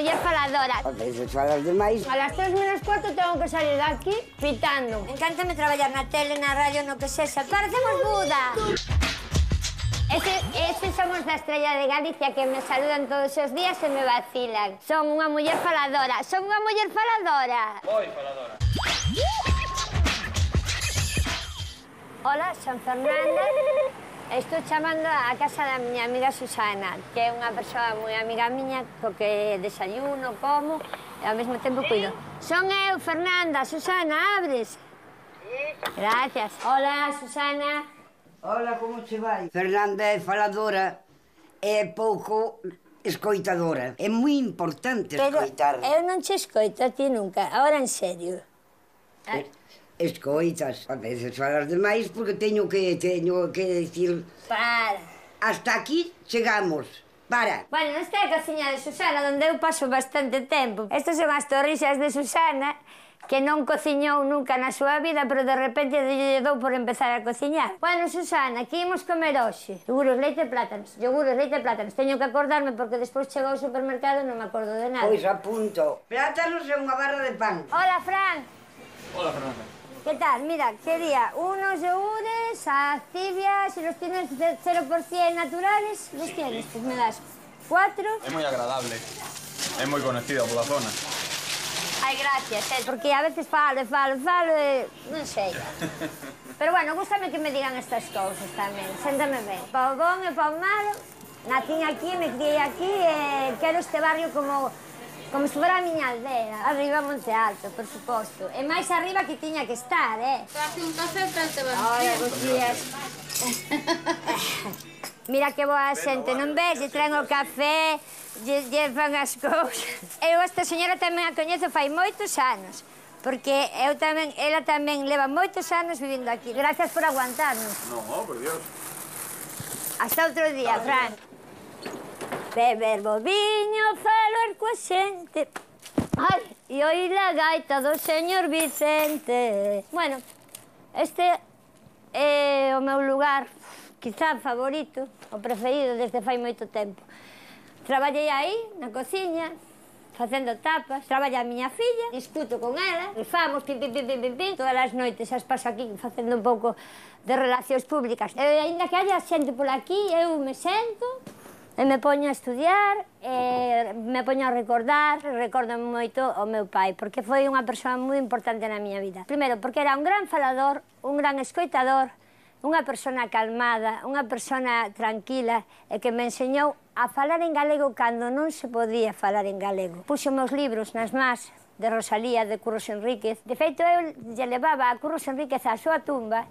muller faladora. A veces falas demais. A las 3:45 tengo que salir de aquí pitando. Encántame traballar na tele, na radio, no que sexa. Parecemos Buda. Estes son os da Estrella de Galicia que me saludan todos os días e me vacilan. Son unha muller faladora. Son unha muller faladora. Moi faladora. Hola, son Fernanda. Estou chamando a casa da miña amiga Susana, que é unha persoa moi amiga miña, co que desayuno, como, e ao mesmo tempo cuido. Son eu, Fernanda. Susana, abres? Gracias. Hola, Susana. Hola, como che vai? Fernanda é faladora e pouco escoitadora. É moi importante escoitar. Eu non che escoito a ti nunca, ahora en serio. Escoitas. A veces falas demais porque teño que dicir... Para. Hasta aquí chegamos. Para. Bueno, esta é a cociña de Susana, onde eu paso bastante tempo. Estas son as torrixas de Susana, que non cociñou nunca na súa vida, pero de repente lle dou por empezar a cociñar. Bueno, Susana, que imos comer hoxe? Yogures, leite e plátanos. Yogures, leite e plátanos. Teño que acordarme porque despois chego ao supermercado e non me acordo de nada. Pois apunto. Plátanos e unha barra de pan. Hola, Fran. Hola, Fernanda. ¿Qué tal? Mira, quería unos yogures, activia, si los tienes 0% naturales, los tienes, pues me das 4. É moi agradable. É moi conocido pola zona. Ai, gracias, porque a veces falo e non sei. Pero bueno, gústame que me digan estas cousas tamén, séntame ben. Pau bon e pau malo, nacín aquí, me criei aquí e quero este barrio como se fora a miña aldea. Arriba Monte Alto, por suposto. E máis arriba que tiña que estar, Hace un café para te van. Hola, bons días. Mira que boa xente, non ves? Lle traen o café, lle fan as cousas. Eu esta señora tamén a coñezo fai moitos anos, porque ela tamén leva moitos anos vivindo aquí. Gracias por aguantarnos. No, por Dios. Hasta outro día, Fran. Beber bo viño, falar coa xente. Ai, e oír a gaita do señor Vicente. Bueno, este é o meu lugar, quizá favorito, o preferido desde fai moito tempo. Traballei aí, na cociña, facendo tapas. Traballa a miña filla, discuto con ela, rifamos, pim, pim, pim, pim, pim, pim. Todas as noites as paso aquí facendo un pouco de relacións públicas. E ainda que haya xente por aquí, eu me sento e me poño a estudiar, e me poño a recordar. Recordo moito o meu pai, porque foi unha persoa moi importante na miña vida. Primeiro, porque era un gran falador, un gran escoitador, unha persona calmada, unha persona tranquila e que me enseñou a falar en galego cando non se podía falar en galego. Puxo meus libros nas más de Rosalía, de Curros Enríquez. De feito, eu lle levaba a Curros Enríquez á súa tumba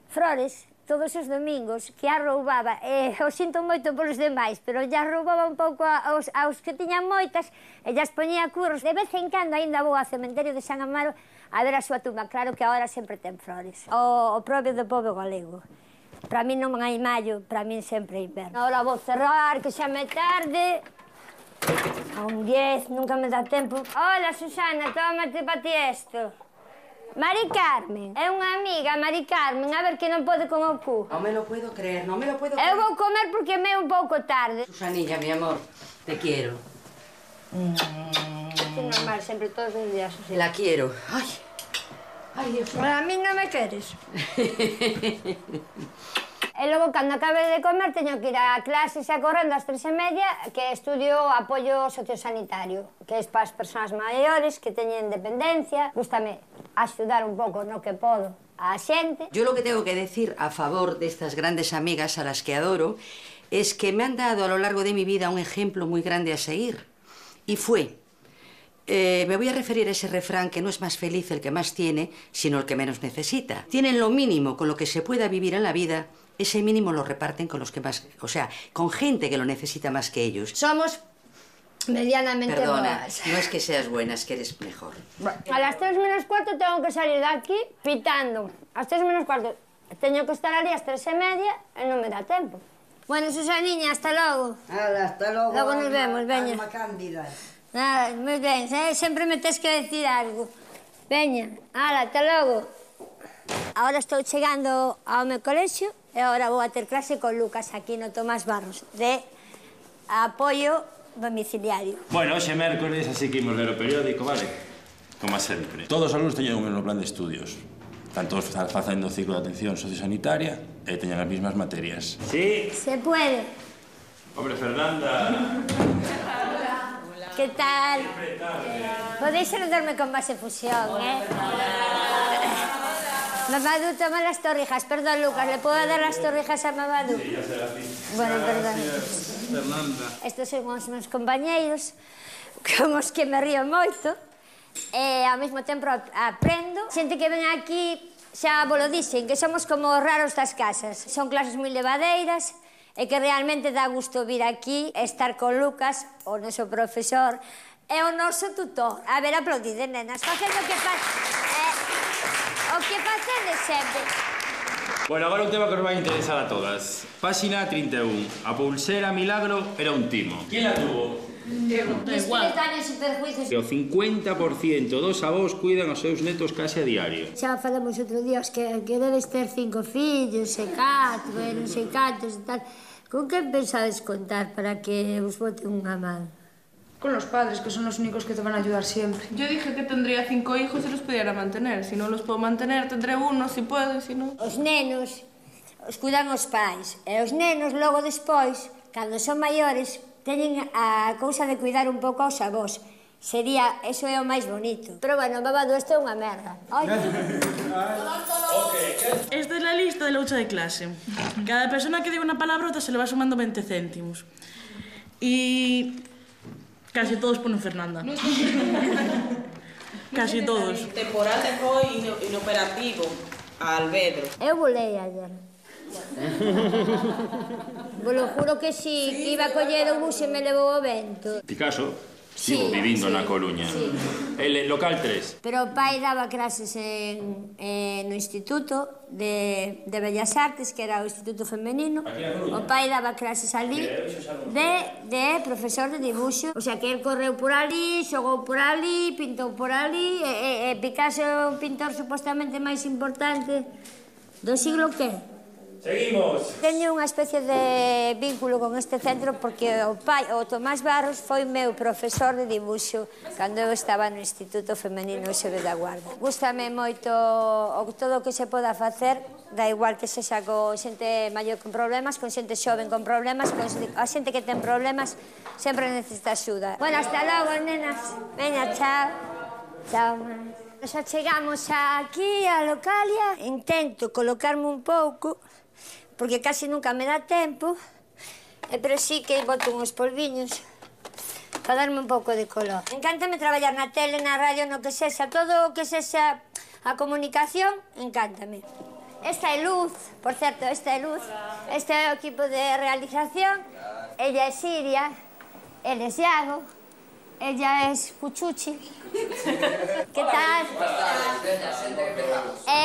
flores todos os domingos, que a roubaba, e o sinto moito polos demais, pero ya roubaba un pouco aos que tiñan moitas, e ya poñía curros. De vez en cando ainda vou ao cementerio de San Amaro a ver a súa tumba. Claro que agora sempre ten flores. O propio do pobo galego. Para mí non hai maio, para mí sempre é inverno. Ahora vou cerrar, que xa me tarde. A un 10, nunca me dá tempo. Hola, Susana, tómate pa ti esto. Mari Carmen, é unha amiga, Mari Carmen, a ver que non pode con o cu. Non me lo puedo creer, non me lo puedo creer. Eu vou comer porque me é un pouco tarde. Susanilla, mi amor, te quiero. É normal, sempre todos os días. La quiero. Ay, ay, Dios mío. A mí non me queres. E logo, cando acabe de comer, teño que ir a clases a correndo ás 3:30, que estudio apoio sociosanitario, que é para as persoas maiores que teñen dependencia. Gústame axudar un pouco no que podo a xente. Yo lo que tengo que decir a favor de estas grandes amigas a las que adoro es que me han dado a lo largo de mi vida un ejemplo muy grande a seguir. Y fue... me voy a referir a ese refrán que no es más feliz el que más tiene, sino el que menos necesita. Tienen lo mínimo con lo que se pueda vivir en la vida, ese mínimo lo reparten con los que más... O sea, con gente que lo necesita más que ellos. Somos medianamente Perdona, boas. no es que seas buena, es que eres mejor. A las 3:45 tengo que salir de aquí pitando. A las 3:45 teño que estar ali a las 3:30 e non me dá tempo. Bueno, Susaniña, hasta logo. Hala, hasta logo. Logo nos vemos, veña. Alma cándida. Nada, moi ben, sempre me tes que decir algo. Veña, hala, hasta logo. Ahora estou chegando ao meu colexio e agora vou a ter clase con Lucas aquí no Tomás Barros de apoio domiciliario. Bueno, hoxe mércores, así que imos ler o periódico, vale? Como sempre. Todos os alumnos teñen un mesmo plan de estudios. Están todos facendo o ciclo de atención sociosanitaria e teñen as mesmas materias. Sí? Se puede. Hombre, Fernanda. Que tal? Podéis saludarme con más efusión, ¿eh? Mamadou, toma las torrijas. Perdón, Lucas, ¿le puedo dar las torrijas a Mamadou? Sí, ya será así. Bueno, perdón. Fernanda. Estos son os meus compañeiros, con os que me río moito, e ao mesmo tempo aprendo. Xente que ven aquí, xa vos lo dixen, que somos como raros das casas. Son clases moi levadeiras, e que realmente dá gusto vir aquí e estar con Lucas, o noso profesor, e o noso tutor. A ver, aplaudide, nenas, facendo o que facedes sempre. Bueno, agora un tema que os vai interesar a todas. Páxina 31. A pulsera Milagro era un timo. ¿Quién la tuvo? Mis daños e perjuicios. O 50% dos avós cuidan os seus netos case a diario. Xa falamos outro día, que dedes ter 5 fillos, e 4, e non sei cantos e tal. Con que pensades contar para que vos bote unha man? Con los padres, que son los únicos que te van a ayudar siempre. Yo dije que tendría 5 hijos y los pudiera mantener. Si no los puedo mantener, tendré uno, si puedo, si no. Os nenos os cuidan os pais, e os nenos logo despois, cando son maiores, teñen a cousa de cuidar un pouco aos avós. Eso é o máis bonito. Pero bueno, Mamadou, isto é unha merda. Esta es la lista de la hucha de clase. Cada persona que diga una palabrota se le va sumando 20 céntimos. Y casi todos ponen Fernanda. Casi todos. Temporal dejó inoperativo a Alvedro. Eu volei ayer. Vos lo juro que sí, que iba a coller o bus e me levou o vento. Picasso estivo vivindo na Coruña. El local 3. Pero o pai daba clases no Instituto de Bellas Artes, que era o Instituto Femenino. O pai daba clases ali de profesor de dibuixo. O sea, que el correu por ali, xogou por ali, pintou por ali, e Picasso é o pintor supostamente máis importante do siglo que? Seguimos. Teño unha especie de vínculo con este centro porque o pai, o Tomás Barros, foi meu profesor de dibuixo cando eu estaba no Instituto Femenino Xeve da Guarda. Gústame moito todo o que se poda facer, da igual que sexa con xente maior con problemas, con xente xoven con problemas, con a xente que ten problemas sempre necesita axuda. Bueno, hasta logo, nenas. Veña, chao. Chao, man. Nos achegamos aquí a Localia. Intento colocarme un pouco, porque casi nunca me dá tempo, pero sí que boto uns polviños para darme un pouco de color. Encántame traballar na tele, na radio, no que sexa, todo o que sexa a comunicación, encántame. Esta é Luz, por certo, esta é Luz. Este é o equipo de realización. Ella é Siria, él é Iago, ella é Cuchuchi. Que tal?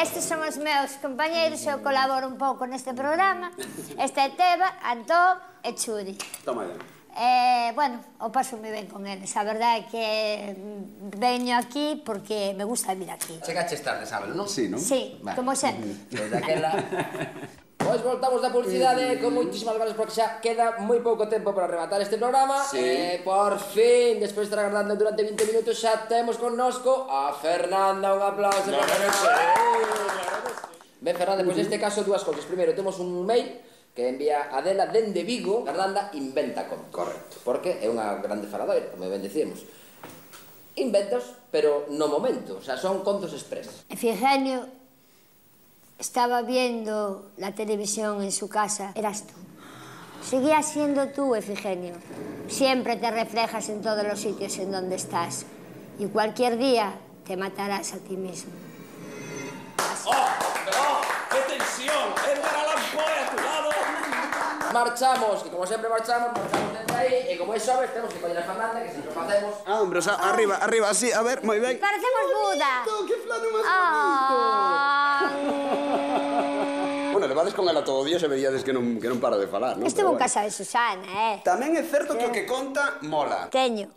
Estes son os meus compañeiros, eu colaboro un pouco neste programa. Esta é Teba, Antón e Churi. Toma ya. Bueno, o paso moi ben con eles. A verdade é que veño aquí porque me gusta vir aquí. Chegaches tarde, sábelo, non? Sí, non? Sí, como sempre. Desde aquela... Pois voltamos da publicidade con moitísimas ganas porque xa queda moi pouco tempo para rematar este programa. Sí. Por fin, despois de estar agardando durante 20 minutos, xa temos connosco a Fernanda. Un aplauso para Fernanda. Ben, Fernanda, pois neste caso dúas cousas. Primeiro, temos un mail que envía Adela dende Vigo. Fernanda inventa contos. Correcto. Porque é unha grande faladoira, como ben decíamos. Inventos, pero no momento. O sea, son contos express. Efigenio estaba viendo la televisión en su casa. Eras tú. Seguías siendo tú, Efigenio. Siempre te reflejas en todos los sitios en donde estás. Y cualquier día te matarás a ti mismo. ¡Oh! ¡Qué tensión! ¡Edgar Allan Poe a tu lado! Marchamos, que como sempre marchamos desde aí, e como é xoves, temos que coller a Fernanda, que sempre facemos. Ah, hombre, o sea, arriba, así, a ver, moi ben. Parecemos Buda. ¡Qué plano más bonito! Bueno, levades con ela todo o día e veríades que non para de falar, non? Estuvo en casa de Susana, Tamén é certo que o que conta mola. Teño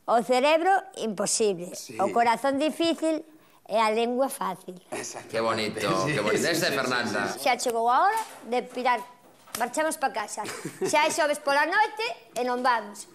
o cerebro imposible, o corazón difícil e a lengua fácil. Qué bonito, qué bonito. Esta é Fernanda. Xa chegou a hora de pirar. Marchamos para casa. Xa é xoves pola noite e non vamos.